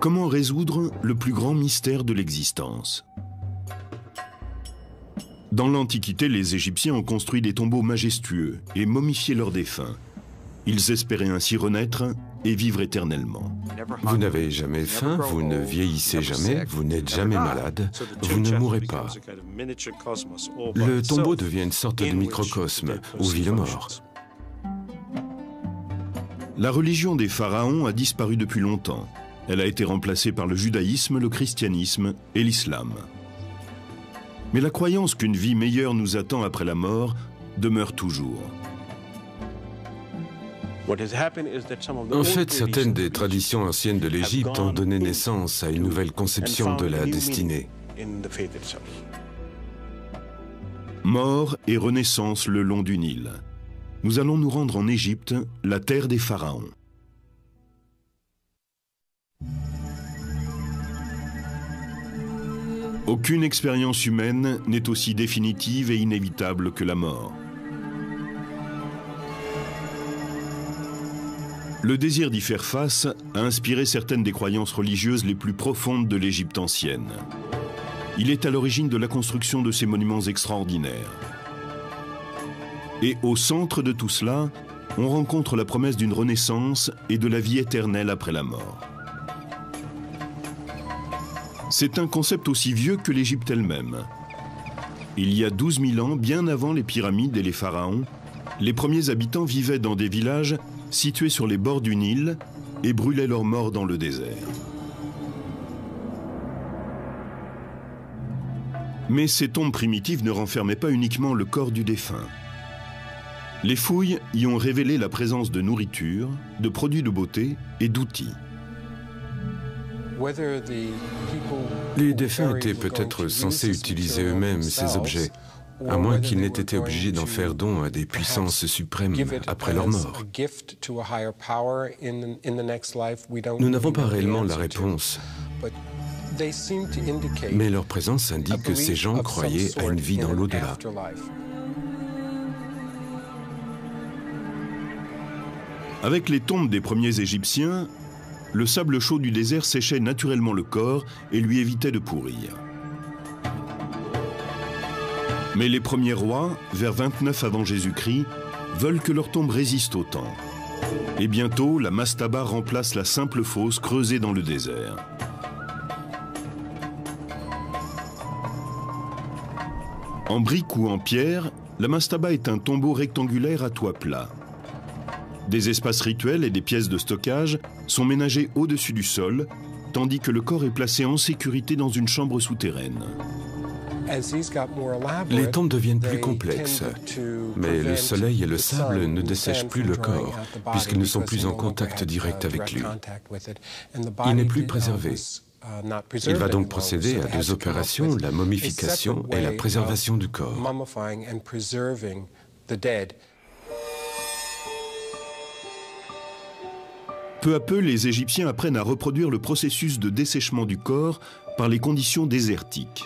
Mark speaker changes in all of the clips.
Speaker 1: Comment résoudre le plus grand mystère de l'existence? Dans l'Antiquité, les Égyptiens ont construit des tombeaux majestueux et momifié leurs défunts. Ils espéraient ainsi renaître et vivre éternellement.
Speaker 2: Vous n'avez jamais faim, vous ne vieillissez jamais, vous n'êtes jamais malade, vous ne mourrez pas. Le tombeau devient une sorte de microcosme où vit le mort.
Speaker 1: La religion des pharaons a disparu depuis longtemps. Elle a été remplacée par le judaïsme, le christianisme et l'islam. Mais la croyance qu'une vie meilleure nous attend après la mort demeure toujours.
Speaker 2: En fait, certaines des traditions anciennes de l'Égypte ont donné naissance à une nouvelle conception de la destinée.
Speaker 1: Mort et renaissance le long du Nil. Nous allons nous rendre en Égypte, la terre des pharaons. Aucune expérience humaine n'est aussi définitive et inévitable que la mort. Le désir d'y faire face a inspiré certaines des croyances religieuses les plus profondes de l'Égypte ancienne. Il est à l'origine de la construction de ces monuments extraordinaires. Et au centre de tout cela, on rencontre la promesse d'une renaissance et de la vie éternelle après la mort. C'est un concept aussi vieux que l'Égypte elle-même. Il y a 12 000 ans, bien avant les pyramides et les pharaons, les premiers habitants vivaient dans des villages situés sur les bords du Nil et brûlaient leurs morts dans le désert. Mais ces tombes primitives ne renfermaient pas uniquement le corps du défunt. Les fouilles y ont révélé la présence de nourriture, de produits de beauté et d'outils.
Speaker 2: Les défunts étaient peut-être censés utiliser eux-mêmes ces objets, à moins qu'ils n'aient été obligés d'en faire don à des puissances suprêmes après leur mort. Nous n'avons pas réellement la réponse, mais leur présence indique que ces gens croyaient à une vie dans l'au-delà.
Speaker 1: Avec les tombes des premiers Égyptiens, le sable chaud du désert séchait naturellement le corps et lui évitait de pourrir. Mais les premiers rois, vers 29 avant Jésus-Christ, veulent que leur tombe résiste au temps. Et bientôt, la mastaba remplace la simple fosse creusée dans le désert. En brique ou en pierre, la mastaba est un tombeau rectangulaire à toit plat. Des espaces rituels et des pièces de stockage sont ménagés au-dessus du sol, tandis que le corps est placé en sécurité dans une chambre souterraine.
Speaker 2: Les tombes deviennent plus complexes, mais le soleil et le sable ne dessèchent plus le corps, puisqu'ils ne sont plus en contact direct avec lui. Il n'est plus préservé. Il va donc procéder à deux opérations, la momification et la préservation du corps.
Speaker 1: Peu à peu, les Égyptiens apprennent à reproduire le processus de dessèchement du corps par les conditions désertiques.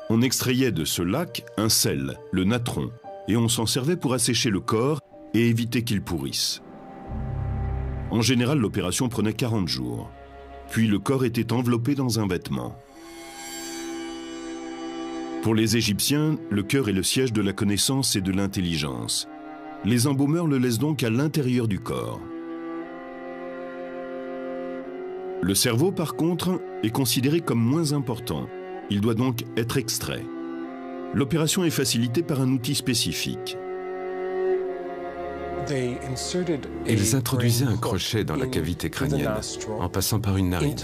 Speaker 1: On extrayait de ce lac un sel, le natron, et on s'en servait pour assécher le corps et éviter qu'il pourrisse. En général, l'opération prenait 40 jours. Puis le corps était enveloppé dans un vêtement. Pour les Égyptiens, le cœur est le siège de la connaissance et de l'intelligence. Les embaumeurs le laissent donc à l'intérieur du corps. Le cerveau, par contre, est considéré comme moins important. Il doit donc être extrait. L'opération est facilitée par un outil spécifique.
Speaker 2: Ils introduisaient un crochet dans la cavité crânienne, en passant par une narine.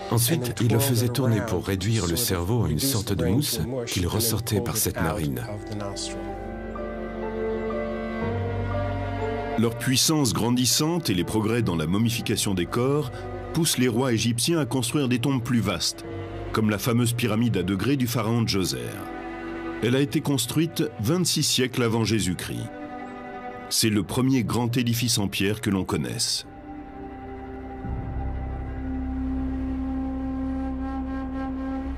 Speaker 2: Ensuite, ils le faisaient tourner pour réduire le cerveau à une sorte de mousse qu'il ressortait par cette narine.
Speaker 1: Leur puissance grandissante et les progrès dans la momification des corps poussent les rois égyptiens à construire des tombes plus vastes, comme la fameuse pyramide à degrés du pharaon Djoser. Elle a été construite 26 siècles avant Jésus-Christ. C'est le premier grand édifice en pierre que l'on connaisse.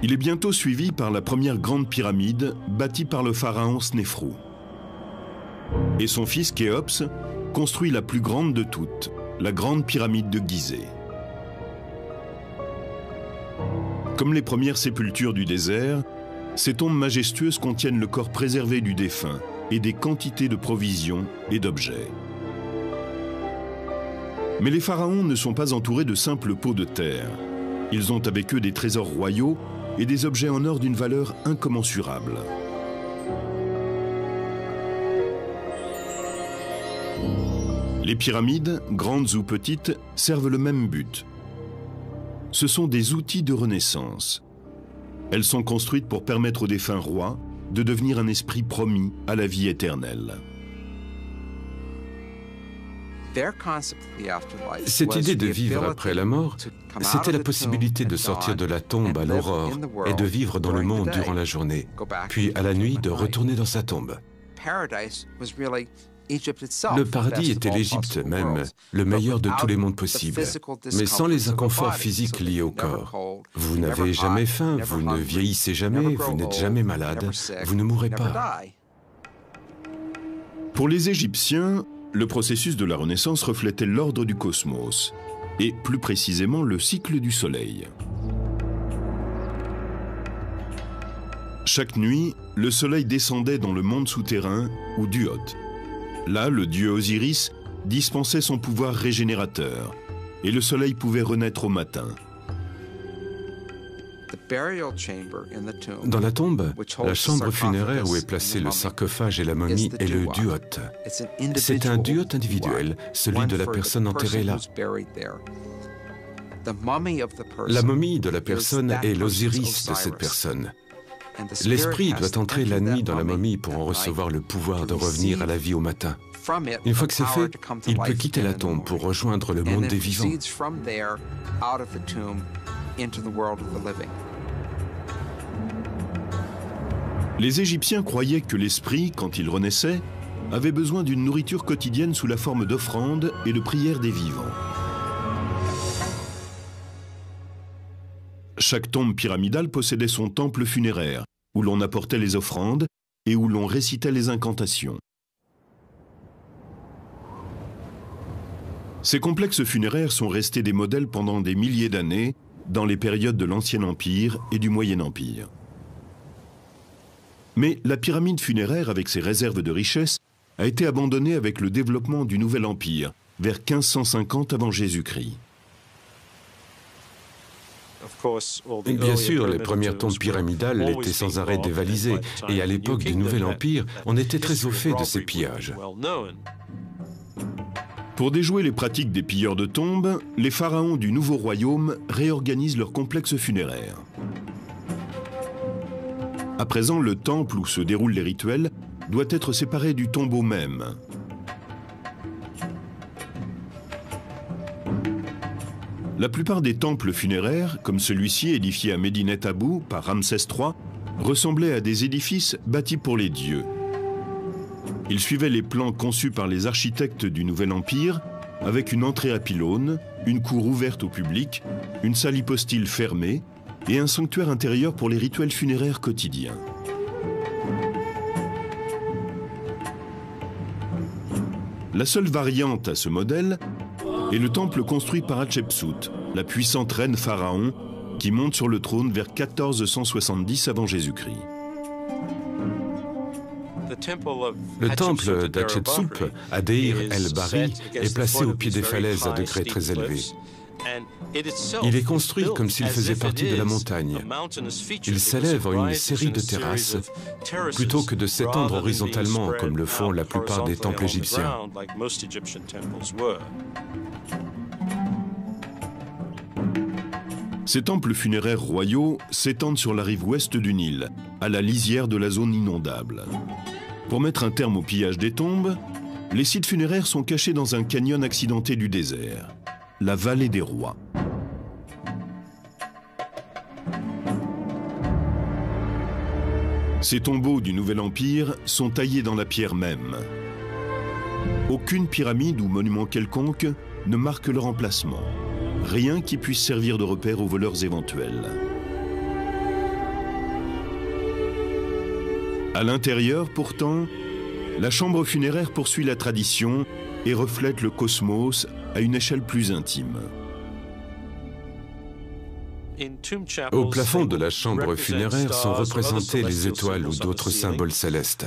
Speaker 1: Il est bientôt suivi par la première grande pyramide bâtie par le pharaon Snéfrou. Et son fils Khéops construit la plus grande de toutes, la grande pyramide de Gizeh. Comme les premières sépultures du désert, ces tombes majestueuses contiennent le corps préservé du défunt et des quantités de provisions et d'objets. Mais les pharaons ne sont pas entourés de simples pots de terre. Ils ont avec eux des trésors royaux et des objets en or d'une valeur incommensurable. Les pyramides, grandes ou petites, servent le même but. Ce sont des outils de renaissance. Elles sont construites pour permettre aux défunts rois de devenir un esprit promis à la vie éternelle.
Speaker 2: Cette idée de vivre après la mort, c'était la possibilité de sortir de la tombe à l'aurore et de vivre dans le monde durant la journée, puis à la nuit de retourner dans sa tombe. Le paradis était l'Égypte même, le meilleur de tous les mondes possibles, mais sans les inconforts physiques liés au corps. Vous n'avez jamais faim, vous ne vieillissez jamais, vous n'êtes jamais malade, vous ne mourrez pas.
Speaker 1: Pour les Égyptiens, le processus de la Renaissance reflétait l'ordre du cosmos, et plus précisément le cycle du Soleil. Chaque nuit, le Soleil descendait dans le monde souterrain, ou Duot. Là, le dieu Osiris dispensait son pouvoir régénérateur, et le soleil pouvait renaître au matin.
Speaker 2: Dans la tombe, la chambre funéraire où est placé le sarcophage et la momie est le duot. C'est un duot individuel, celui de la personne enterrée là. La momie de la personne est l'Osiris de cette personne. L'esprit doit entrer la nuit dans la momie pour en recevoir le pouvoir de revenir à la vie au matin. Une fois que c'est fait, il peut quitter la tombe pour rejoindre le monde des vivants.
Speaker 1: Les Égyptiens croyaient que l'esprit, quand il renaissait, avait besoin d'une nourriture quotidienne sous la forme d'offrandes et de prières des vivants. Chaque tombe pyramidale possédait son temple funéraire, où l'on apportait les offrandes et où l'on récitait les incantations. Ces complexes funéraires sont restés des modèles pendant des milliers d'années dans les périodes de l'Ancien Empire et du Moyen Empire. Mais la pyramide funéraire, avec ses réserves de richesse, a été abandonnée avec le développement du Nouvel Empire, vers 1550 avant Jésus-Christ.
Speaker 2: Bien sûr, les premières tombes pyramidales étaient sans arrêt dévalisées, et à l'époque du Nouvel Empire, on était très au fait de ces pillages.
Speaker 1: Pour déjouer les pratiques des pilleurs de tombes, les pharaons du Nouveau Royaume réorganisent leurs complexes funéraires. À présent, le temple où se déroulent les rituels doit être séparé du tombeau même. La plupart des temples funéraires, comme celui-ci édifié à Médinet Abou par Ramsès III, ressemblaient à des édifices bâtis pour les dieux. Ils suivaient les plans conçus par les architectes du Nouvel Empire, avec une entrée à pylônes, une cour ouverte au public, une salle hypostyle fermée et un sanctuaire intérieur pour les rituels funéraires quotidiens. La seule variante à ce modèle est le temple construit par Hatshepsut, la puissante reine pharaon qui monte sur le trône vers 1470 avant Jésus-Christ.
Speaker 2: Le temple d'Hatshepsut, à Deir el-Bahri, est placé au pied des falaises à degrés très élevés. Il est construit comme s'il faisait partie de la montagne. Il s'élève en une série de terrasses, plutôt que de s'étendre horizontalement comme le font la plupart des temples égyptiens.
Speaker 1: Ces temples funéraires royaux s'étendent sur la rive ouest du Nil, à la lisière de la zone inondable. Pour mettre un terme au pillage des tombes, les sites funéraires sont cachés dans un canyon accidenté du désert, la vallée des rois. Ces tombeaux du Nouvel Empire sont taillés dans la pierre même. Aucune pyramide ou monument quelconque ne marque leur emplacement. Rien qui puisse servir de repère aux voleurs éventuels. À l'intérieur, pourtant, la chambre funéraire poursuit la tradition et reflète le cosmos à une échelle plus intime.
Speaker 2: Au plafond de la chambre funéraire sont représentés les étoiles ou d'autres symboles célestes.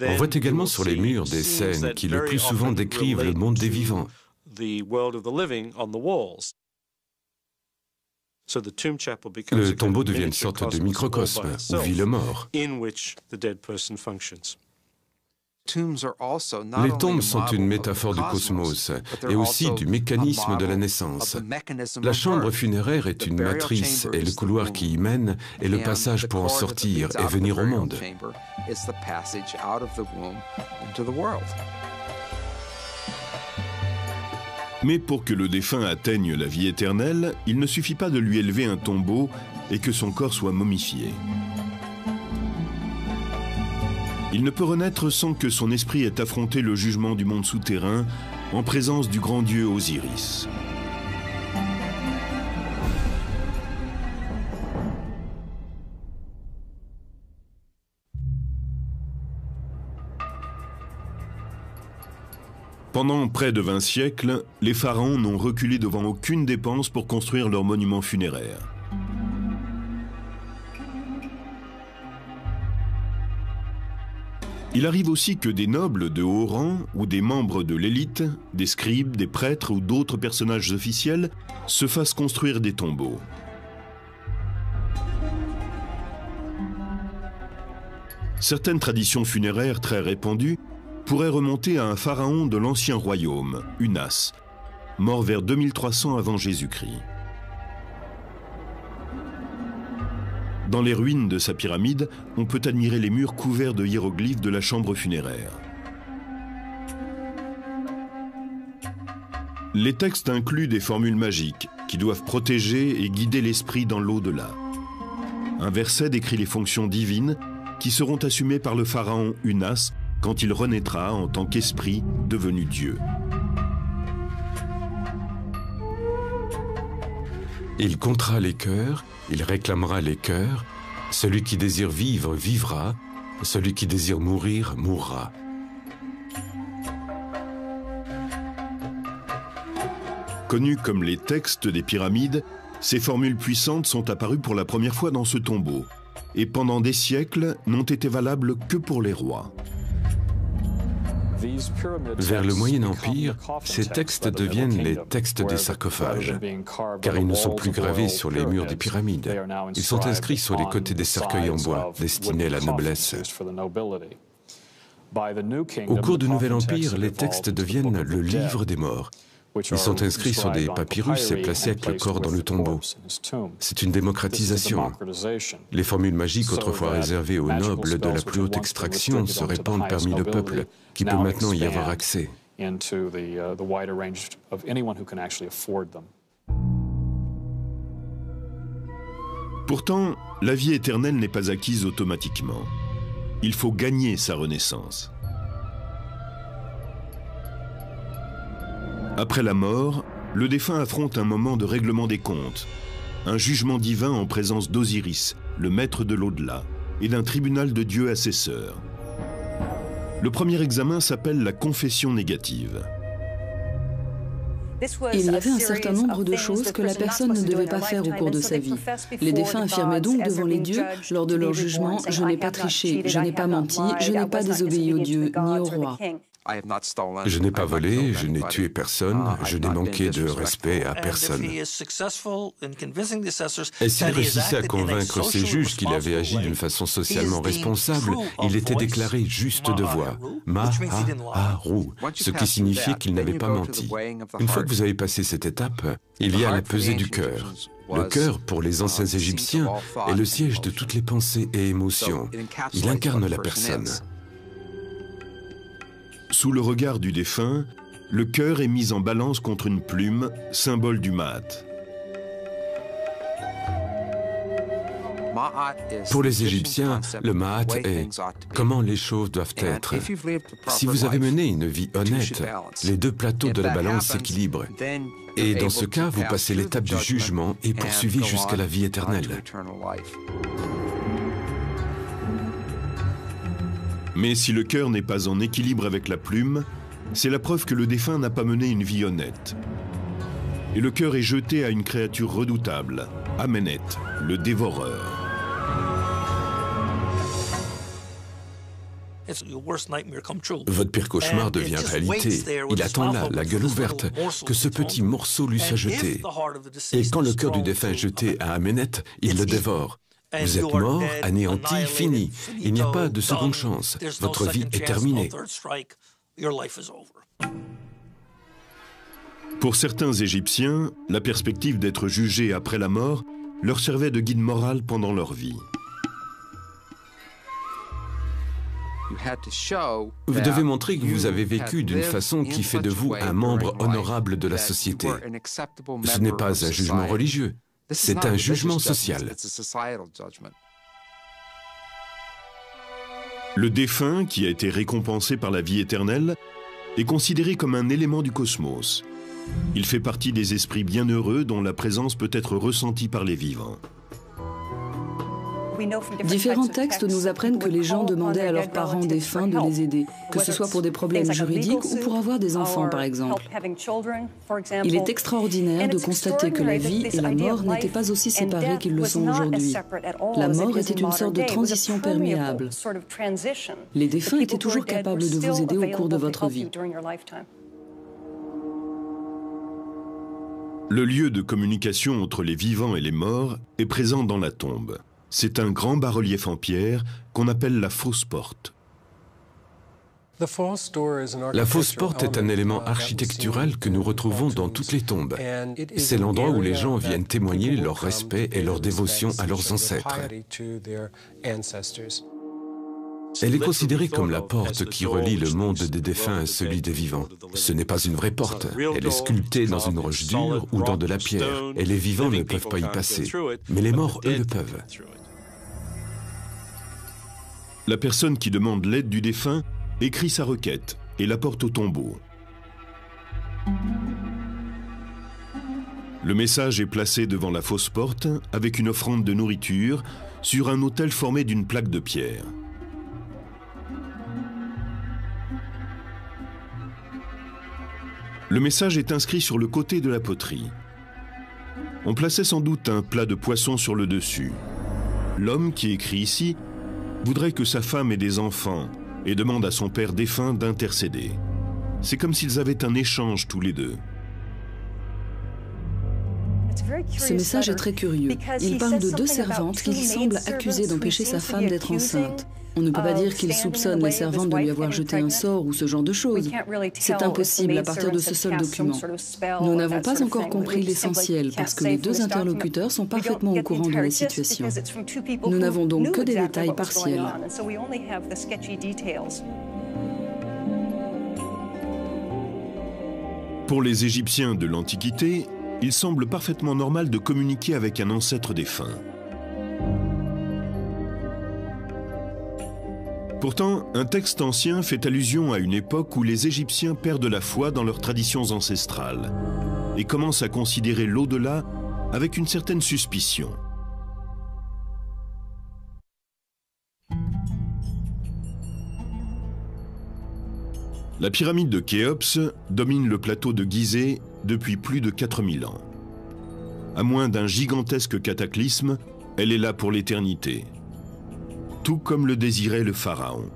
Speaker 2: On voit également sur les murs des scènes qui le plus souvent décrivent le monde des vivants. Le tombeau devient une sorte de microcosme où vit le mort. Les tombes sont une métaphore du cosmos et aussi du mécanisme de la naissance. La chambre funéraire est une matrice et le couloir qui y mène est le passage pour en sortir et venir au monde.
Speaker 1: Mais pour que le défunt atteigne la vie éternelle, il ne suffit pas de lui élever un tombeau et que son corps soit momifié. Il ne peut renaître sans que son esprit ait affronté le jugement du monde souterrain en présence du grand dieu Osiris. Pendant près de 20 siècles, les pharaons n'ont reculé devant aucune dépense pour construire leurs monuments funéraires. Il arrive aussi que des nobles de haut rang ou des membres de l'élite, des scribes, des prêtres ou d'autres personnages officiels se fassent construire des tombeaux. Certaines traditions funéraires très répandues pourraient remonter à un pharaon de l'ancien royaume, Unas, mort vers 2300 avant Jésus-Christ. Dans les ruines de sa pyramide, on peut admirer les murs couverts de hiéroglyphes de la chambre funéraire. Les textes incluent des formules magiques qui doivent protéger et guider l'esprit dans l'au-delà. Un verset décrit les fonctions divines qui seront assumées par le pharaon Unas quand il renaîtra en tant qu'esprit devenu Dieu.
Speaker 2: Il comptera les cœurs, il réclamera les cœurs. Celui qui désire vivre, vivra. Celui qui désire mourir, mourra.
Speaker 1: Connus comme les textes des pyramides, ces formules puissantes sont apparues pour la première fois dans ce tombeau et pendant des siècles n'ont été valables que pour les rois.
Speaker 2: Vers le Moyen Empire, ces textes deviennent les textes des sarcophages, car ils ne sont plus gravés sur les murs des pyramides. Ils sont inscrits sur les côtés des cercueils en bois, destinés à la noblesse. Au cours du Nouvel Empire, les textes deviennent le livre des morts. Ils sont inscrits sur des papyrus et placés avec le corps dans le tombeau. C'est une démocratisation. Les formules magiques autrefois réservées aux nobles de la plus haute extraction se répandent parmi le peuple, qui peut maintenant y avoir accès.
Speaker 1: Pourtant, la vie éternelle n'est pas acquise automatiquement. Il faut gagner sa renaissance. Après la mort, le défunt affronte un moment de règlement des comptes, un jugement divin en présence d'Osiris, le maître de l'au-delà, et d'un tribunal de Dieu assesseur. Le premier examen s'appelle la confession négative.
Speaker 3: Il y avait un certain nombre de choses que la personne ne devait pas faire au cours de sa vie. Les défunts affirmaient donc devant les dieux, lors de leur jugement, « Je n'ai pas triché, je n'ai pas menti, je n'ai pas désobéi aux dieux ni au roi ».
Speaker 2: Je n'ai pas volé, je n'ai tué personne, je n'ai manqué de respect à personne. Et s'il réussissait à convaincre ses juges qu'il avait agi d'une façon socialement responsable, il était déclaré juste de voix, Maha-ha-ru, ce qui signifiait qu'il n'avait pas menti. Une fois que vous avez passé cette étape, il y a la pesée du cœur. Le cœur, pour les anciens Égyptiens, est le siège de toutes les pensées et émotions. Il incarne la personne.
Speaker 1: Sous le regard du défunt, le cœur est mis en balance contre une plume, symbole du Maat.
Speaker 2: Pour les Égyptiens, le Maat est comment les choses doivent être. Si vous avez mené une vie honnête, les deux plateaux de la balance s'équilibrent. Et dans ce cas, vous passez l'étape du jugement et poursuivez jusqu'à la vie éternelle.
Speaker 1: Mais si le cœur n'est pas en équilibre avec la plume, c'est la preuve que le défunt n'a pas mené une vie honnête. Et le cœur est jeté à une créature redoutable, Amenet, le dévoreur.
Speaker 2: Votre pire cauchemar devient réalité. Il attend là, la gueule ouverte, que ce petit morceau lui soit jeté. Et quand le cœur du défunt est jeté à Amenet, il le dévore. Vous êtes mort, anéanti, fini. Il n'y a pas de seconde chance. Votre vie est terminée.
Speaker 1: Pour certains Égyptiens, la perspective d'être jugés après la mort leur servait de guide moral pendant leur vie.
Speaker 2: Vous devez montrer que vous avez vécu d'une façon qui fait de vous un membre honorable de la société. Ce n'est pas un jugement religieux, c'est un jugement social.
Speaker 1: Le défunt, qui a été récompensé par la vie éternelle, est considéré comme un élément du cosmos. Il fait partie des esprits bienheureux dont la présence peut être ressentie par les vivants.
Speaker 3: Différents textes nous apprennent que les gens demandaient à leurs parents défunts de les aider, que ce soit pour des problèmes juridiques ou pour avoir des enfants, par exemple. Il est extraordinaire de constater que la vie et la mort n'étaient pas aussi séparées qu'ils le sont aujourd'hui. La mort était une sorte de transition perméable. Les défunts étaient toujours capables de vous aider au cours de votre vie.
Speaker 1: Le lieu de communication entre les vivants et les morts est présent dans la tombe. C'est un grand bas-relief en pierre qu'on appelle la fausse porte.
Speaker 2: La fausse porte est un élément architectural que nous retrouvons dans toutes les tombes. C'est l'endroit où les gens viennent témoigner leur respect et leur dévotion à leurs ancêtres. Elle est considérée comme la porte qui relie le monde des défunts à celui des vivants. Ce n'est pas une vraie porte. Elle est sculptée dans une roche dure ou dans de la pierre, et les vivants ne peuvent pas y passer. Mais les morts, eux, le peuvent.
Speaker 1: La personne qui demande l'aide du défunt écrit sa requête et la porte au tombeau. Le message est placé devant la fausse porte avec une offrande de nourriture sur un autel formé d'une plaque de pierre. Le message est inscrit sur le côté de la poterie. On plaçait sans doute un plat de poisson sur le dessus. L'homme qui écrit ici voudrait que sa femme ait des enfants et demande à son père défunt d'intercéder. C'est comme s'ils avaient un échange tous les deux.
Speaker 3: Ce message est très curieux. Il parle de deux servantes qu'il semble accuser d'empêcher sa femme d'être enceinte. On ne peut pas dire qu'il soupçonne les servantes de lui avoir jeté un sort ou ce genre de choses. C'est impossible à partir de ce seul document. Nous n'avons pas encore compris l'essentiel parce que les deux interlocuteurs sont parfaitement au courant de la situation. Nous n'avons donc que des détails partiels.
Speaker 1: Pour les Égyptiens de l'Antiquité, il semble parfaitement normal de communiquer avec un ancêtre défunt. Pourtant, un texte ancien fait allusion à une époque où les Égyptiens perdent la foi dans leurs traditions ancestrales et commencent à considérer l'au-delà avec une certaine suspicion. La pyramide de Khéops domine le plateau de Gizeh depuis plus de 4000 ans. À moins d'un gigantesque cataclysme, elle est là pour l'éternité. Tout comme le désirait le pharaon.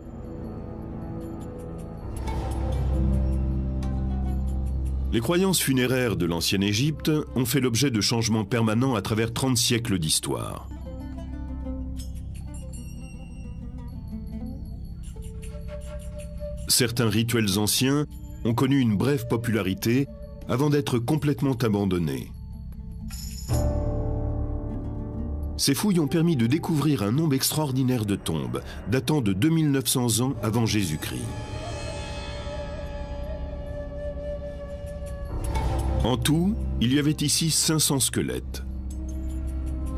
Speaker 1: Les croyances funéraires de l'ancienne Égypte ont fait l'objet de changements permanents à travers 30 siècles d'histoire. Certains rituels anciens ont connu une brève popularité avant d'être complètement abandonnés. Ces fouilles ont permis de découvrir un nombre extraordinaire de tombes, datant de 2900 ans avant Jésus-Christ. En tout, il y avait ici 500 squelettes.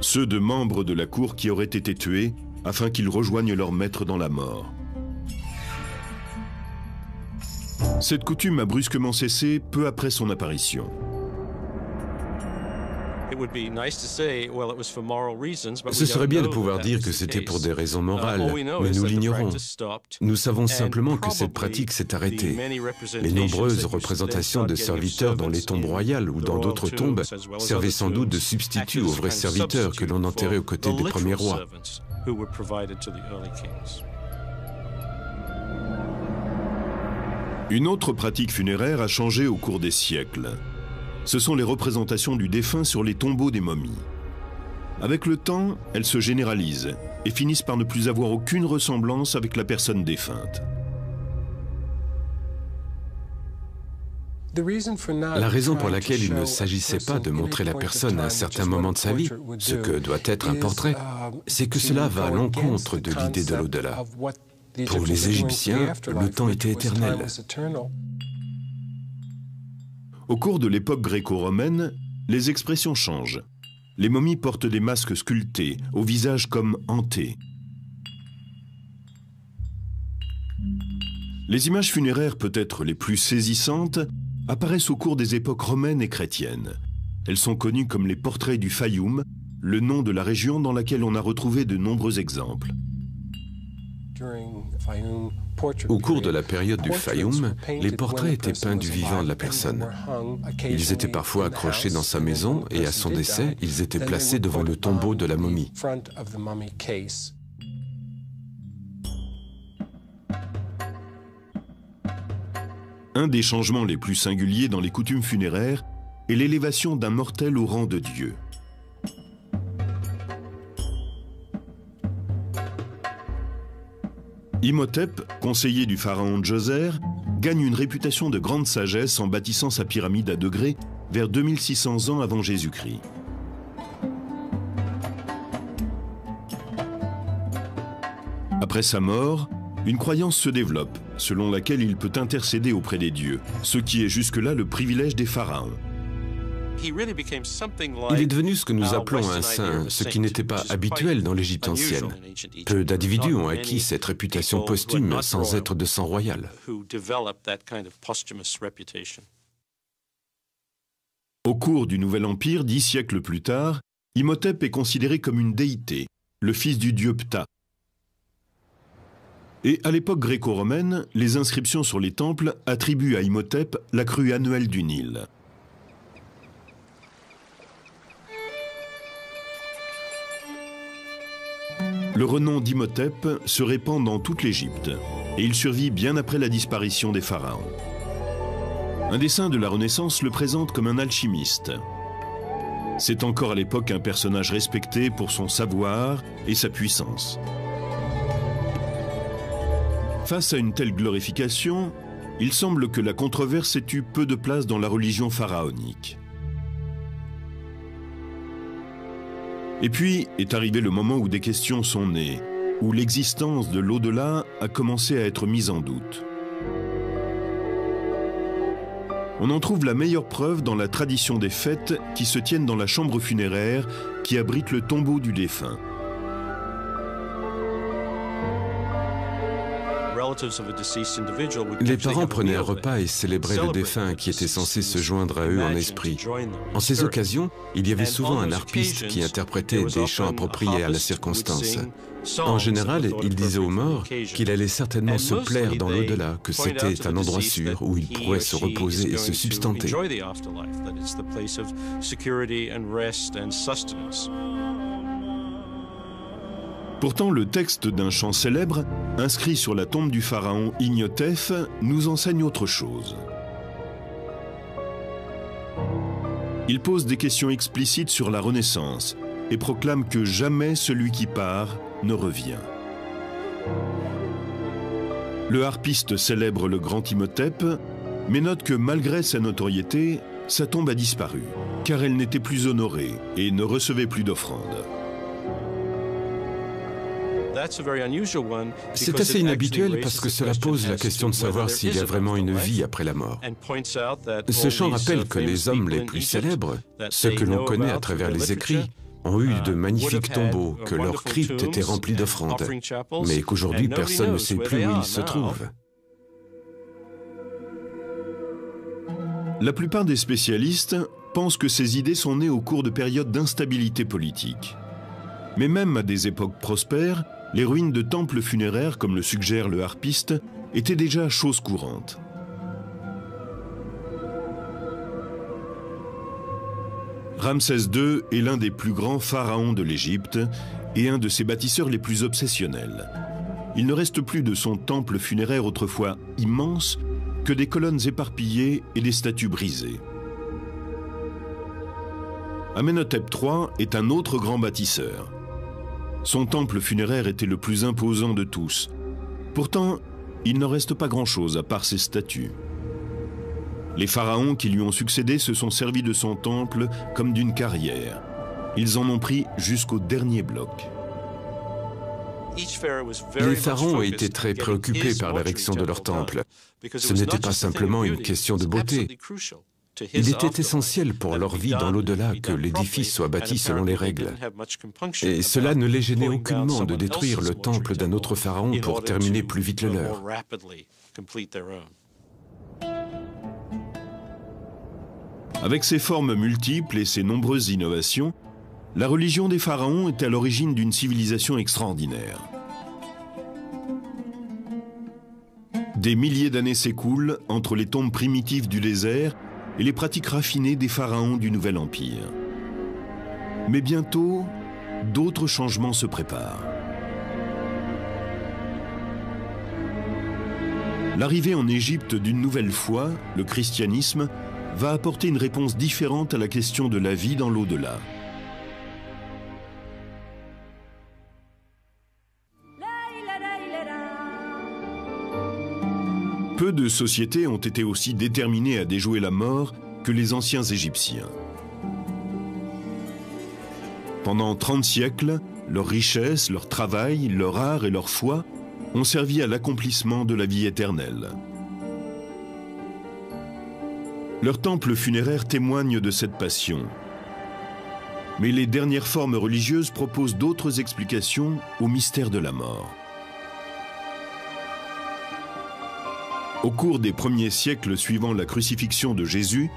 Speaker 1: Ceux de membres de la cour qui auraient été tués afin qu'ils rejoignent leur maître dans la mort. Cette coutume a brusquement cessé peu après son apparition.
Speaker 2: Ce serait bien de pouvoir dire que c'était pour des raisons morales, mais nous l'ignorons. Nous savons simplement que cette pratique s'est arrêtée. Les nombreuses représentations de serviteurs dans les tombes royales ou dans d'autres tombes servaient sans doute de substitut aux vrais serviteurs que l'on enterrait aux côtés des premiers rois.
Speaker 1: Une autre pratique funéraire a changé au cours des siècles. Ce sont les représentations du défunt sur les tombeaux des momies. Avec le temps, elles se généralisent et finissent par ne plus avoir aucune ressemblance avec la personne défunte.
Speaker 2: La raison pour laquelle il ne s'agissait pas de montrer la personne à un certain moment de sa vie, ce que doit être un portrait, c'est que cela va à l'encontre de l'idée de l'au-delà. Pour les Égyptiens, le temps était éternel.
Speaker 1: Au cours de l'époque gréco-romaine, les expressions changent. Les momies portent des masques sculptés, au visage comme hanté. Les images funéraires peut-être les plus saisissantes apparaissent au cours des époques romaines et chrétiennes. Elles sont connues comme les portraits du Fayoum, le nom de la région dans laquelle on a retrouvé de nombreux exemples.
Speaker 2: Au cours de la période du Fayoum, les portraits étaient peints du vivant de la personne. Ils étaient parfois accrochés dans sa maison et à son décès, ils étaient placés devant le tombeau de la momie.
Speaker 1: Un des changements les plus singuliers dans les coutumes funéraires est l'élévation d'un mortel au rang de Dieu. Imhotep, conseiller du pharaon Djoser, gagne une réputation de grande sagesse en bâtissant sa pyramide à degrés vers 2600 ans avant Jésus-Christ. Après sa mort, une croyance se développe, selon laquelle il peut intercéder auprès des dieux, ce qui est jusque-là le privilège des pharaons.
Speaker 2: Il est devenu ce que nous appelons un saint, ce qui n'était pas habituel dans l'Égypte ancienne. Peu d'individus ont acquis cette réputation posthume sans être de sang royal.
Speaker 1: Au cours du Nouvel Empire, 10 siècles plus tard, Imhotep est considéré comme une déité, le fils du dieu Ptah. Et à l'époque gréco-romaine, les inscriptions sur les temples attribuent à Imhotep la crue annuelle du Nil. Le renom d'Imhotep se répand dans toute l'Égypte, et il survit bien après la disparition des pharaons. Un dessin de la Renaissance le présente comme un alchimiste. C'est encore à l'époque un personnage respecté pour son savoir et sa puissance. Face à une telle glorification, il semble que la controverse ait eu peu de place dans la religion pharaonique. Et puis est arrivé le moment où des questions sont nées, où l'existence de l'au-delà a commencé à être mise en doute. On en trouve la meilleure preuve dans la tradition des fêtes qui se tiennent dans la chambre funéraire qui abrite le tombeau du défunt.
Speaker 2: Les parents prenaient un repas et célébraient le défunt qui était censé se joindre à eux en esprit. En ces occasions, il y avait souvent un harpiste qui interprétait des chants appropriés à la circonstance. En général, il disait aux morts qu'il allait certainement se plaire dans l'au-delà, que c'était un endroit sûr où il pourrait se reposer et se substanter.
Speaker 1: Pourtant, le texte d'un chant célèbre, inscrit sur la tombe du pharaon Imhotep, nous enseigne autre chose. Il pose des questions explicites sur la Renaissance et proclame que jamais celui qui part ne revient. Le harpiste célèbre le grand Imhotep, mais note que malgré sa notoriété, sa tombe a disparu, car elle n'était plus honorée et ne recevait plus d'offrandes.
Speaker 2: C'est assez inhabituel parce que cela pose la question de savoir s'il y a vraiment une vie après la mort. Ce chant rappelle que les hommes les plus célèbres, ceux que l'on connaît à travers les écrits, ont eu de magnifiques tombeaux, que leurs cryptes étaient remplies d'offrandes, mais qu'aujourd'hui personne ne sait plus où ils se trouvent.
Speaker 1: La plupart des spécialistes pense que ces idées sont nées au cours de périodes d'instabilité politique. Mais même à des époques prospères, les ruines de temples funéraires, comme le suggère le harpiste, étaient déjà chose courante. Ramsès II est l'un des plus grands pharaons de l'Égypte et un de ses bâtisseurs les plus obsessionnels. Il ne reste plus de son temple funéraire autrefois immense que des colonnes éparpillées et des statues brisées. Amenhotep III est un autre grand bâtisseur. Son temple funéraire était le plus imposant de tous. Pourtant, il n'en reste pas grand-chose à part ses statues. Les pharaons qui lui ont succédé se sont servis de son temple comme d'une carrière. Ils en ont pris jusqu'au dernier bloc.
Speaker 2: Les pharaons étaient très préoccupés par l'érection de leur temple. Ce n'était pas simplement une question de beauté. Il était essentiel pour leur vie dans l'au-delà que l'édifice soit bâti selon les règles. Et cela ne les gênait aucunement de détruire le temple d'un autre pharaon pour terminer plus vite le leur.
Speaker 1: Avec ses formes multiples et ses nombreuses innovations, la religion des pharaons est à l'origine d'une civilisation extraordinaire. Des milliers d'années s'écoulent entre les tombes primitives du désert et les pratiques raffinées des pharaons du Nouvel Empire. Mais bientôt, d'autres changements se préparent. L'arrivée en Égypte d'une nouvelle foi, le christianisme, va apporter une réponse différente à la question de la vie dans l'au-delà. Peu de sociétés ont été aussi déterminées à déjouer la mort que les anciens Égyptiens. Pendant 30 siècles, leur richesse, leur travail, leur art et leur foi ont servi à l'accomplissement de la vie éternelle. Leurs temples funéraires témoignent de cette passion. Mais les dernières formes religieuses proposent d'autres explications au mystère de la mort. Au cours des premiers siècles suivant la crucifixion de Jésus,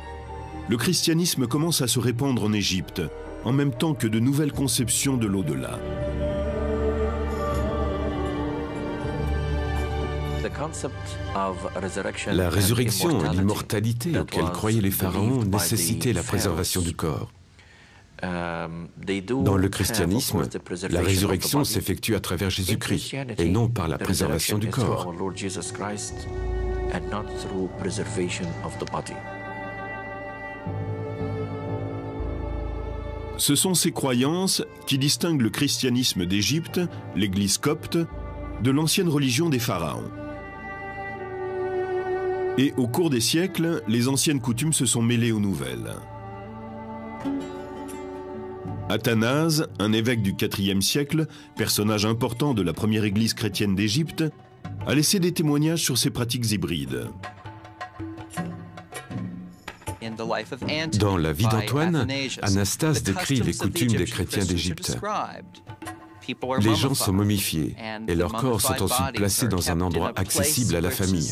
Speaker 1: le christianisme commence à se répandre en Égypte, en même temps que de nouvelles conceptions de l'au-delà.
Speaker 2: La résurrection et l'immortalité auxquelles croyaient les pharaons nécessitaient la préservation du corps. Dans le christianisme, la résurrection s'effectue à travers Jésus-Christ et non par la préservation du corps.
Speaker 1: Ce sont ces croyances qui distinguent le christianisme d'Égypte, l'Église copte, de l'ancienne religion des pharaons. Et au cours des siècles, les anciennes coutumes se sont mêlées aux nouvelles. Athanase, un évêque du IVe siècle, personnage important de la première église chrétienne d'Égypte, a laissé des témoignages sur ces pratiques hybrides.
Speaker 2: Dans la vie d'Antoine, Anastase décrit les coutumes des chrétiens d'Égypte. Les gens sont momifiés et leurs corps sont ensuite placés dans un endroit accessible à la famille.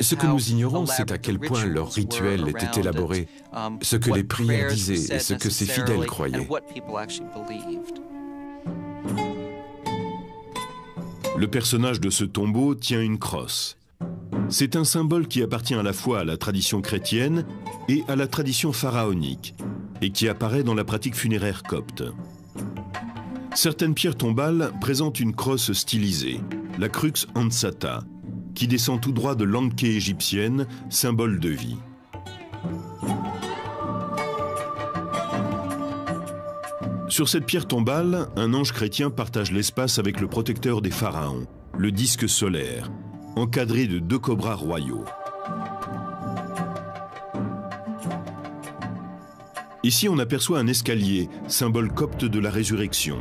Speaker 2: Ce que nous ignorons, c'est à quel point leur rituel était élaboré, ce que les prières disaient et ce que ces fidèles croyaient.
Speaker 1: Le personnage de ce tombeau tient une crosse. C'est un symbole qui appartient à la fois à la tradition chrétienne et à la tradition pharaonique, et qui apparaît dans la pratique funéraire copte. Certaines pierres tombales présentent une crosse stylisée, la crux ansata, qui descend tout droit de l'anké égyptienne, symbole de vie. Sur cette pierre tombale, un ange chrétien partage l'espace avec le protecteur des pharaons, le disque solaire, encadré de 2 cobras royaux. Ici, on aperçoit un escalier, symbole copte de la résurrection.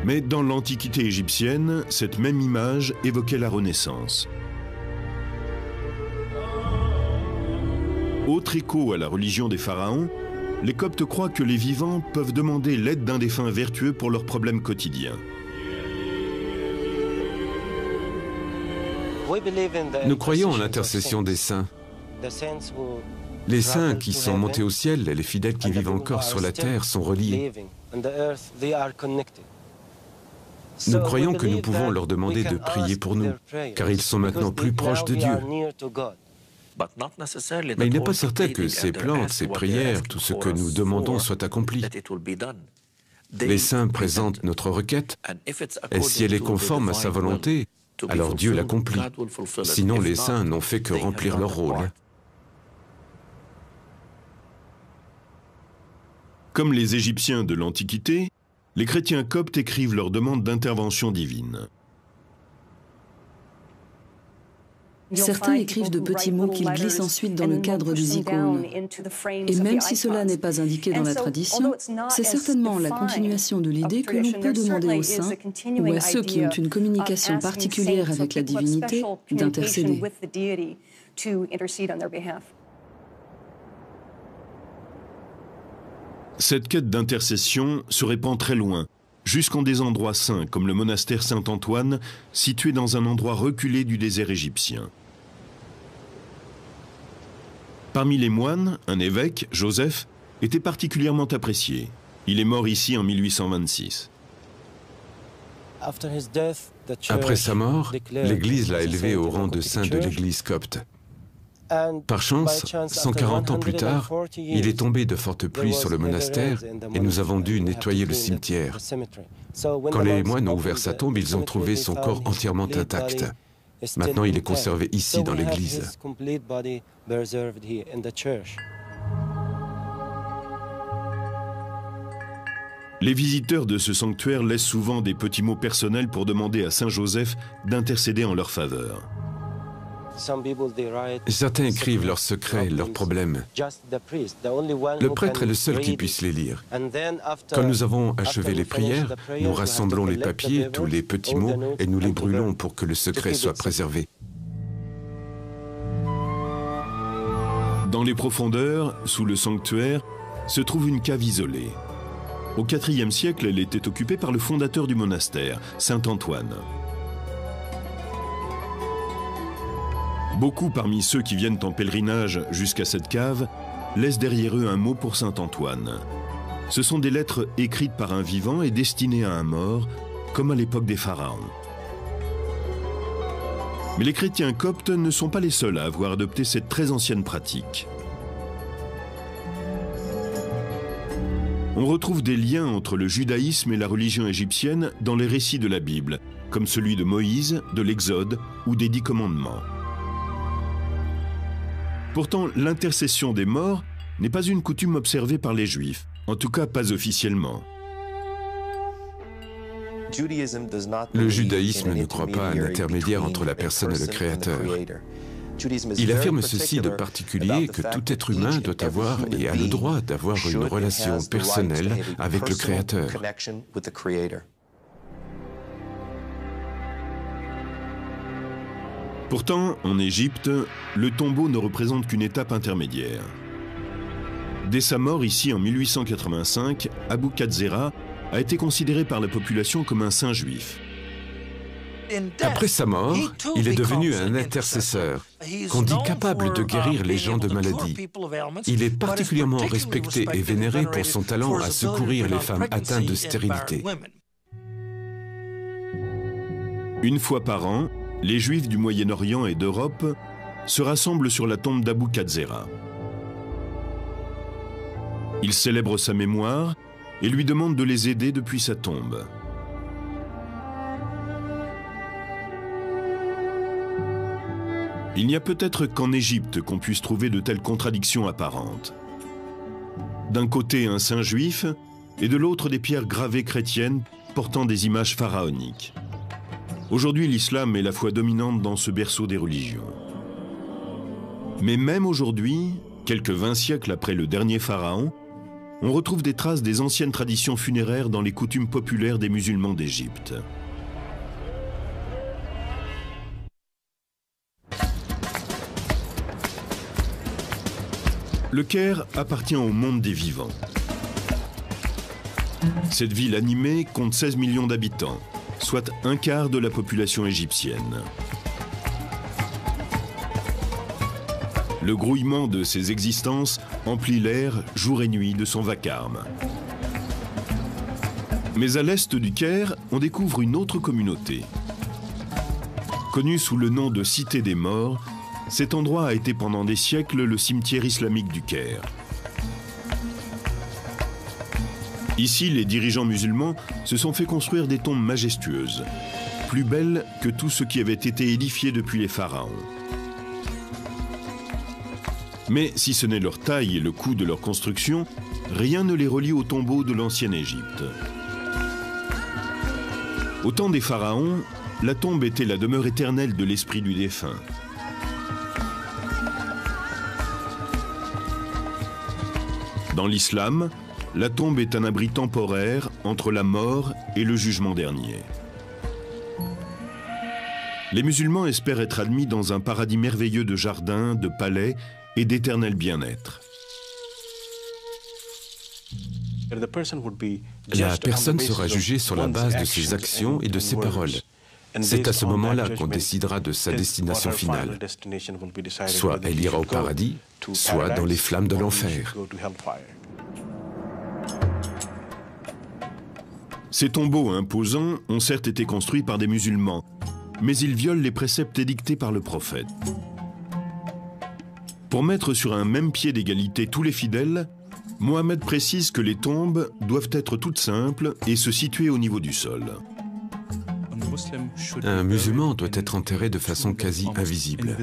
Speaker 1: Mais dans l'Antiquité égyptienne, cette même image évoquait la Renaissance. Autre écho à la religion des pharaons, les Coptes croient que les vivants peuvent demander l'aide d'un défunt vertueux pour leurs problèmes quotidiens.
Speaker 2: Nous croyons en l'intercession des saints. Les saints qui sont montés au ciel et les fidèles qui vivent encore sur la terre sont reliés. Nous croyons que nous pouvons leur demander de prier pour nous, car ils sont maintenant plus proches de Dieu. Mais il n'est pas certain que ces plantes, ces prières, tout ce que nous demandons soit accompli. Les saints présentent notre requête, et si elle est conforme à sa volonté, alors Dieu l'accomplit. Sinon, les saints n'ont fait que remplir leur rôle.
Speaker 1: Comme les Égyptiens de l'Antiquité, les chrétiens coptes écrivent leurs demandes d'intervention divine.
Speaker 3: Certains écrivent de petits mots qu'ils glissent ensuite dans le cadre des icônes. Et même si cela n'est pas indiqué dans la tradition, c'est certainement la continuation de l'idée que l'on peut demander aux saints ou à ceux qui ont une communication particulière avec la divinité d'intercéder.
Speaker 1: Cette quête d'intercession se répand très loin, jusqu'en des endroits saints comme le monastère Saint-Antoine, situé dans un endroit reculé du désert égyptien. Parmi les moines, un évêque, Joseph, était particulièrement apprécié. Il est mort ici en 1826.
Speaker 2: Après sa mort, l'Église l'a élevé au rang de saint de l'Église copte. Par chance, 140 ans plus tard, il est tombé de fortes pluies sur le monastère et nous avons dû nettoyer le cimetière. Quand les moines ont ouvert sa tombe, ils ont trouvé son corps entièrement intact. Maintenant, il est conservé ici dans l'église.
Speaker 1: Les visiteurs de ce sanctuaire laissent souvent des petits mots personnels pour demander à Saint Joseph d'intercéder en leur faveur.
Speaker 2: Certains écrivent leurs secrets, leurs problèmes. Le prêtre est le seul qui puisse les lire. Quand nous avons achevé les prières, nous rassemblons les papiers, tous les petits mots, et nous les brûlons pour que le secret soit préservé.
Speaker 1: Dans les profondeurs, sous le sanctuaire, se trouve une cave isolée. Au IVe siècle, elle était occupée par le fondateur du monastère, Saint Antoine. Beaucoup parmi ceux qui viennent en pèlerinage jusqu'à cette cave laissent derrière eux un mot pour Saint Antoine. Ce sont des lettres écrites par un vivant et destinées à un mort, comme à l'époque des pharaons. Mais les chrétiens coptes ne sont pas les seuls à avoir adopté cette très ancienne pratique. On retrouve des liens entre le judaïsme et la religion égyptienne dans les récits de la Bible, comme celui de Moïse, de l'Exode ou des 10 commandements. Pourtant, l'intercession des morts n'est pas une coutume observée par les Juifs, en tout cas pas officiellement.
Speaker 2: Le judaïsme ne croit pas à un intermédiaire entre la personne et le Créateur. Il affirme ceci de particulier que tout être humain doit avoir et a le droit d'avoir une relation personnelle avec le Créateur.
Speaker 1: Pourtant, en Égypte, le tombeau ne représente qu'une étape intermédiaire. Dès sa mort ici en 1885, Abou Katzera a été considéré par la population comme un saint juif.
Speaker 2: Après sa mort, il est devenu un intercesseur, qu'on dit capable de guérir les gens de maladies. Il est particulièrement respecté et vénéré pour son talent à secourir les femmes atteintes de stérilité.
Speaker 1: Une fois par an, les Juifs du Moyen-Orient et d'Europe se rassemblent sur la tombe d'Abou Katzera. Ils célèbrent sa mémoire et lui demandent de les aider depuis sa tombe. Il n'y a peut-être qu'en Égypte qu'on puisse trouver de telles contradictions apparentes. D'un côté un saint juif et de l'autre des pierres gravées chrétiennes portant des images pharaoniques. Aujourd'hui, l'islam est la foi dominante dans ce berceau des religions. Mais même aujourd'hui, quelques 20 siècles après le dernier pharaon, on retrouve des traces des anciennes traditions funéraires dans les coutumes populaires des musulmans d'Égypte. Le Caire appartient au monde des vivants. Cette ville animée compte 16 millions d'habitants, soit un quart de la population égyptienne. Le grouillement de ces existences emplit l'air jour et nuit de son vacarme. Mais à l'est du Caire, on découvre une autre communauté. Connue sous le nom de Cité des Morts, cet endroit a été pendant des siècles le cimetière islamique du Caire. Ici, les dirigeants musulmans se sont fait construire des tombes majestueuses, plus belles que tout ce qui avait été édifié depuis les pharaons. Mais si ce n'est leur taille et le coût de leur construction, rien ne les relie aux tombeaux de l'ancienne Égypte. Au temps des pharaons, la tombe était la demeure éternelle de l'esprit du défunt. Dans l'islam, la tombe est un abri temporaire entre la mort et le jugement dernier. Les musulmans espèrent être admis dans un paradis merveilleux de jardins, de palais et d'éternel bien-être.
Speaker 2: La personne sera jugée sur la base de ses actions et de ses paroles. C'est à ce moment-là qu'on décidera de sa destination finale. Soit elle ira au paradis, soit dans les flammes de l'enfer.
Speaker 1: Ces tombeaux imposants ont certes été construits par des musulmans, mais ils violent les préceptes édictés par le prophète. Pour mettre sur un même pied d'égalité tous les fidèles, Mohammed précise que les tombes doivent être toutes simples et se situer au niveau du sol.
Speaker 2: Un musulman doit être enterré de façon quasi invisible.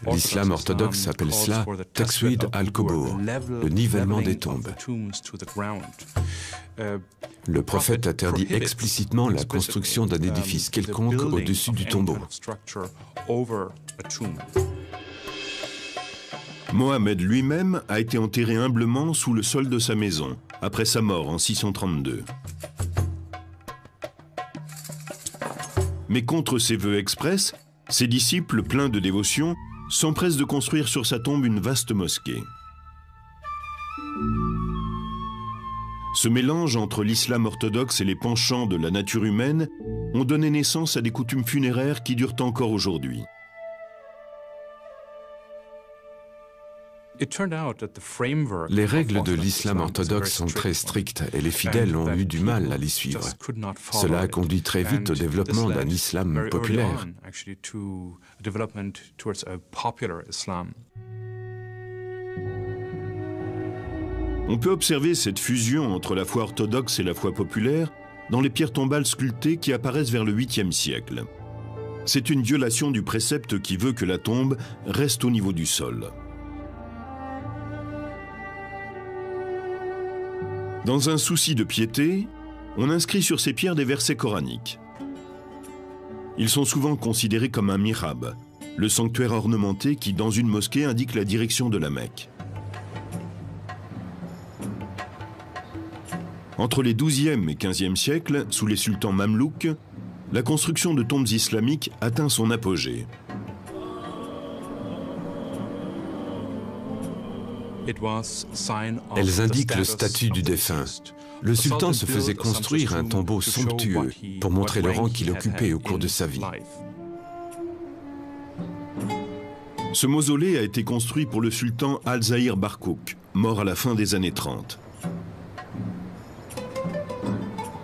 Speaker 2: L'islam orthodoxe appelle cela « taqswid al-qubur », le nivellement des tombes. Le prophète interdit explicitement la construction d'un édifice quelconque au-dessus du tombeau.
Speaker 1: Mohammed lui-même a été enterré humblement sous le sol de sa maison, après sa mort en 632. Mais contre ses vœux express, ses disciples, pleins de dévotion, s'empressent de construire sur sa tombe une vaste mosquée. Ce mélange entre l'islam orthodoxe et les penchants de la nature humaine ont donné naissance à des coutumes funéraires qui durent encore aujourd'hui.
Speaker 2: Les règles de l'islam orthodoxe sont très strictes et les fidèles ont eu du mal à les suivre. Cela a conduit très vite au développement d'un islam populaire.
Speaker 1: On peut observer cette fusion entre la foi orthodoxe et la foi populaire dans les pierres tombales sculptées qui apparaissent vers le 8e siècle. C'est une violation du précepte qui veut que la tombe reste au niveau du sol. Dans un souci de piété, on inscrit sur ces pierres des versets coraniques. Ils sont souvent considérés comme un mihrab, le sanctuaire ornementé qui, dans une mosquée, indique la direction de la Mecque. Entre les XIIe et XVe siècles, sous les sultans mamelouks, la construction de tombes islamiques atteint son apogée.
Speaker 2: Elles indiquent le statut du défunt. Le sultan se faisait construire un tombeau somptueux pour montrer le rang qu'il occupait au cours de sa vie.
Speaker 1: Ce mausolée a été construit pour le sultan Al-Zahir Barkouk, mort à la fin des années 30.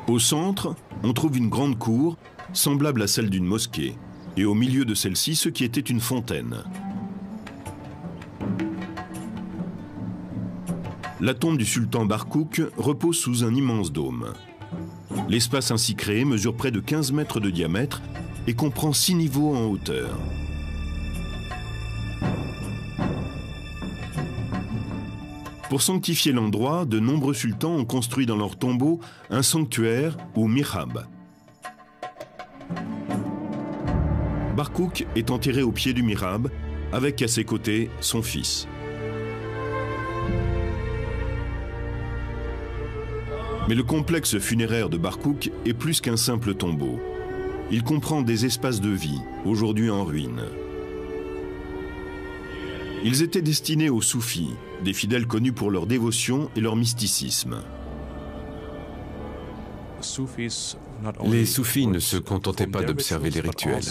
Speaker 1: Au centre, on trouve une grande cour, semblable à celle d'une mosquée, et au milieu de celle-ci, ce qui était une fontaine. La tombe du sultan Barkouk repose sous un immense dôme. L'espace ainsi créé mesure près de 15 mètres de diamètre et comprend 6 niveaux en hauteur. Pour sanctifier l'endroit, de nombreux sultans ont construit dans leur tombeau un sanctuaire ou mihrab. Barkouk est enterré au pied du mihrab, avec à ses côtés son fils. Mais le complexe funéraire de Barkouk est plus qu'un simple tombeau. Il comprend des espaces de vie, aujourd'hui en ruine. Ils étaient destinés aux soufis, des fidèles connus pour leur dévotion et leur mysticisme.
Speaker 2: Les soufis ne se contentaient pas d'observer les rituels.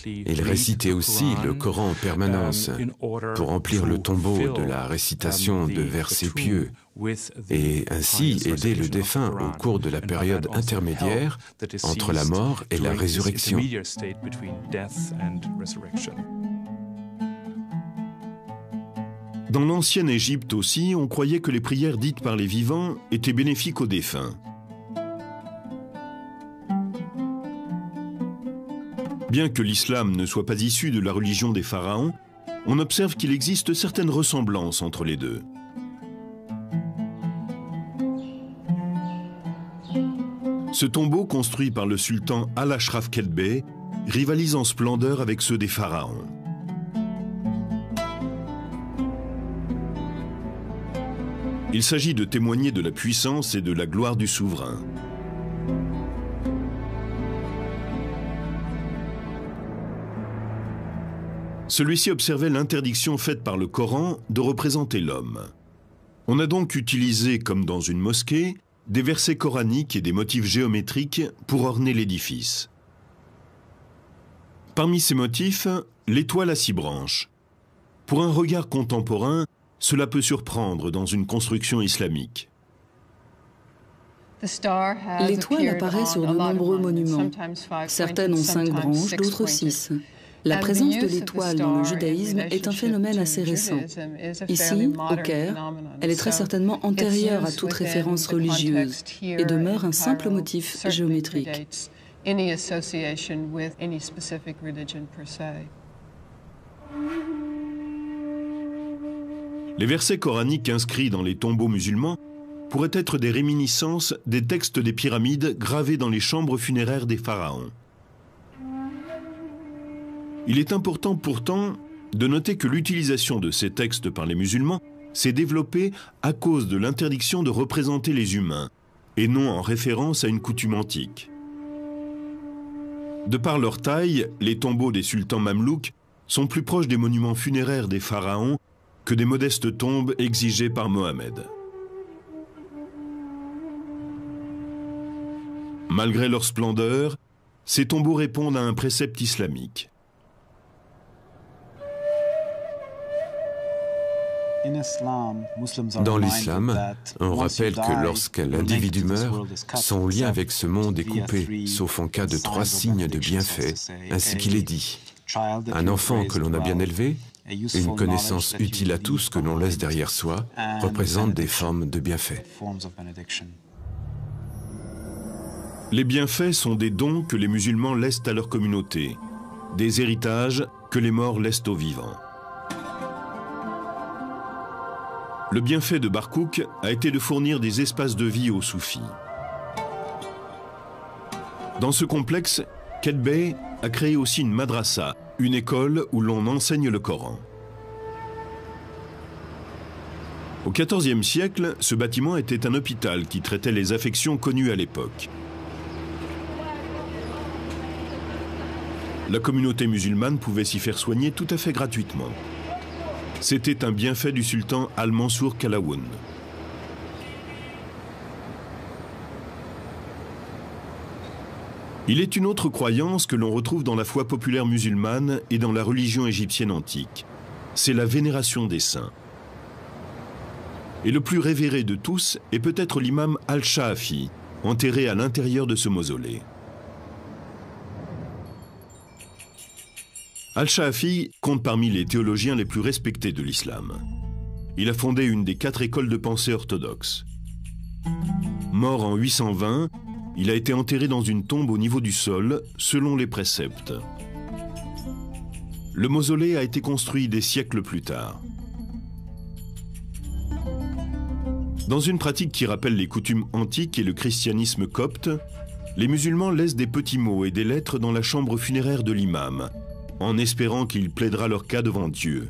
Speaker 2: Ils récitaient aussi le Coran en permanence pour remplir le tombeau de la récitation de versets pieux et ainsi aider le défunt au cours de la période intermédiaire entre la mort et la résurrection.
Speaker 1: Dans l'ancienne Égypte aussi, on croyait que les prières dites par les vivants étaient bénéfiques aux défunts. Bien que l'islam ne soit pas issu de la religion des pharaons, on observe qu'il existe certaines ressemblances entre les deux. Ce tombeau, construit par le sultan Al-Ashraf Kelbey, rivalise en splendeur avec ceux des pharaons. Il s'agit de témoigner de la puissance et de la gloire du souverain. Celui-ci observait l'interdiction faite par le Coran de représenter l'homme. On a donc utilisé, comme dans une mosquée, des versets coraniques et des motifs géométriques pour orner l'édifice. Parmi ces motifs, l'étoile à 6 branches. Pour un regard contemporain, cela peut surprendre dans une construction islamique.
Speaker 3: L'étoile apparaît sur de nombreux monuments. Certaines ont 5 branches, d'autres 6. La présence de l'étoile dans le judaïsme est un phénomène assez récent. Ici, au Caire, elle est très certainement antérieure à toute référence religieuse et demeure un simple motif géométrique.
Speaker 1: Les versets coraniques inscrits dans les tombeaux musulmans pourraient être des réminiscences des textes des pyramides gravés dans les chambres funéraires des pharaons. Il est important pourtant de noter que l'utilisation de ces textes par les musulmans s'est développée à cause de l'interdiction de représenter les humains, et non en référence à une coutume antique. De par leur taille, les tombeaux des sultans mamelouks sont plus proches des monuments funéraires des pharaons que des modestes tombes exigées par Mohammed. Malgré leur splendeur, ces tombeaux répondent à un précepte islamique.
Speaker 2: Dans l'islam, on rappelle que lorsqu'un individu meurt, son lien avec ce monde est coupé, sauf en cas de 3 signes de bienfait, ainsi qu'il est dit. Un enfant que l'on a bien élevé, une connaissance utile à tous que l'on laisse derrière soi, représente des formes de bienfait.
Speaker 1: Les bienfaits sont des dons que les musulmans laissent à leur communauté, des héritages que les morts laissent aux vivants. Le bienfait de Barkouk a été de fournir des espaces de vie aux soufis. Dans ce complexe, Kelbey a créé aussi une madrasa, une école où l'on enseigne le Coran. Au XIVe siècle, ce bâtiment était un hôpital qui traitait les affections connues à l'époque. La communauté musulmane pouvait s'y faire soigner tout à fait gratuitement. C'était un bienfait du sultan Al-Mansour Qalawun. Il est une autre croyance que l'on retrouve dans la foi populaire musulmane et dans la religion égyptienne antique. C'est la vénération des saints. Et le plus révéré de tous est peut-être l'imam Al-Shaafi, enterré à l'intérieur de ce mausolée. Al-Shaafi compte parmi les théologiens les plus respectés de l'islam. Il a fondé une des 4 écoles de pensée orthodoxes. Mort en 820, il a été enterré dans une tombe au niveau du sol, selon les préceptes. Le mausolée a été construit des siècles plus tard. Dans une pratique qui rappelle les coutumes antiques et le christianisme copte, les musulmans laissent des petits mots et des lettres dans la chambre funéraire de l'imam, en espérant qu'il plaidera leur cas devant Dieu.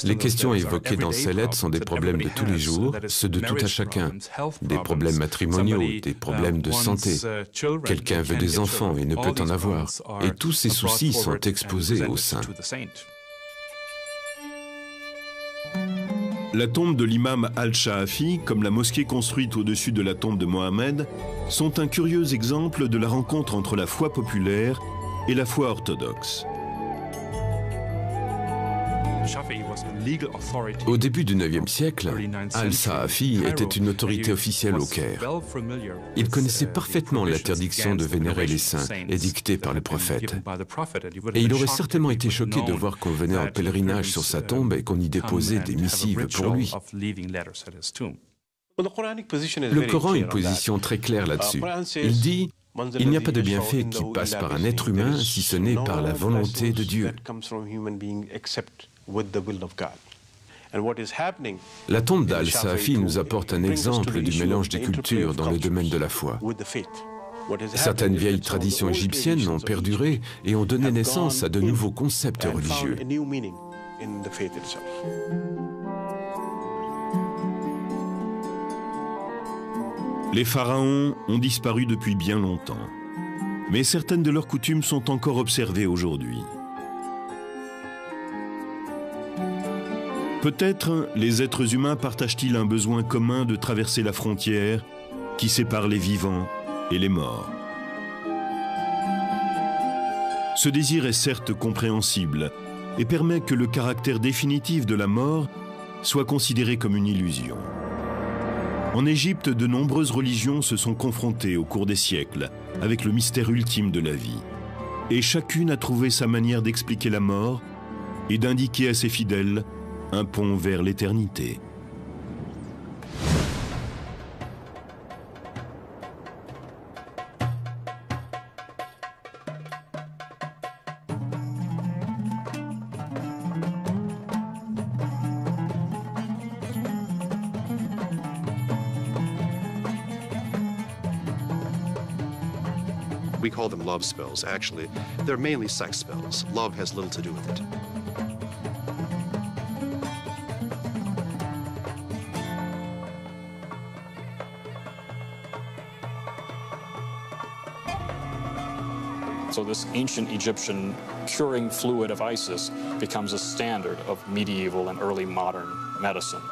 Speaker 2: Les questions évoquées dans ces lettres sont des problèmes de tous les jours, ceux de tout à chacun. Des problèmes matrimoniaux, des problèmes de santé. Quelqu'un veut des enfants et ne peut en avoir. Et tous ces soucis sont exposés aux saints.
Speaker 1: La tombe de l'imam Al-Shaafi, comme la mosquée construite au-dessus de la tombe de Mohammed, sont un curieux exemple de la rencontre entre la foi populaire et la foi orthodoxe.
Speaker 2: Au début du IXe siècle, Al-Shaafi était une autorité officielle au Caire. Il connaissait parfaitement l'interdiction de vénérer les saints édictée par le prophète. Et il aurait certainement été choqué de voir qu'on venait en pèlerinage sur sa tombe et qu'on y déposait des missives pour lui. Le Coran a une position très claire là-dessus. Il dit « Il n'y a pas de bienfait qui passe par un être humain si ce n'est par la volonté de Dieu ». La tombe d'Al-Shaafi nous apporte un exemple du mélange des cultures dans le domaine de la foi. Certaines vieilles traditions égyptiennes ont perduré et ont donné naissance à de nouveaux concepts religieux.
Speaker 1: Les pharaons ont disparu depuis bien longtemps, mais certaines de leurs coutumes sont encore observées aujourd'hui. Peut-être les êtres humains partagent-ils un besoin commun de traverser la frontière qui sépare les vivants et les morts. Ce désir est certes compréhensible et permet que le caractère définitif de la mort soit considéré comme une illusion. En Égypte, de nombreuses religions se sont confrontées au cours des siècles avec le mystère ultime de la vie. Et chacune a trouvé sa manière d'expliquer la mort et d'indiquer à ses fidèles un pont vers l'éternité.
Speaker 4: We call them love spells. Actually, they're mainly sex spells. Love has little to do with it.
Speaker 5: So this ancient Egyptian curing fluid of Isis becomes a standard of medieval and early modern medicine.